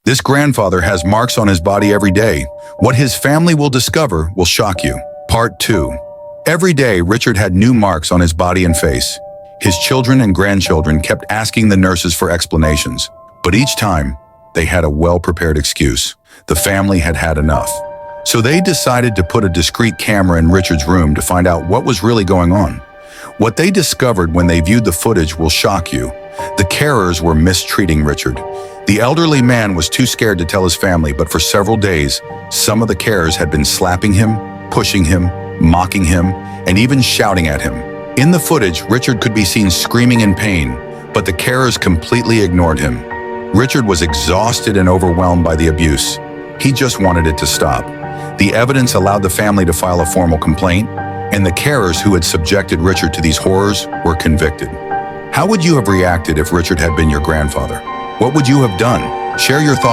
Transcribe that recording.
This grandfather has marks on his body every day. What his family will discover will shock you. Part 2. Every day, Richard had new marks on his body and face. His children and grandchildren kept asking the nurses for explanations, but each time, they had a well-prepared excuse. The family had had enough. So they decided to put a discreet camera in Richard's room to find out what was really going on. What they discovered when they viewed the footage will shock you. The carers were mistreating Richard. The elderly man was too scared to tell his family, but for several days, some of the carers had been slapping him, pushing him, mocking him, and even shouting at him. In the footage, Richard could be seen screaming in pain, but the carers completely ignored him. Richard was exhausted and overwhelmed by the abuse. He just wanted it to stop. The evidence allowed the family to file a formal complaint, and the carers who had subjected Richard to these horrors were convicted. How would you have reacted if Richard had been your grandfather? What would you have done? Share your thoughts.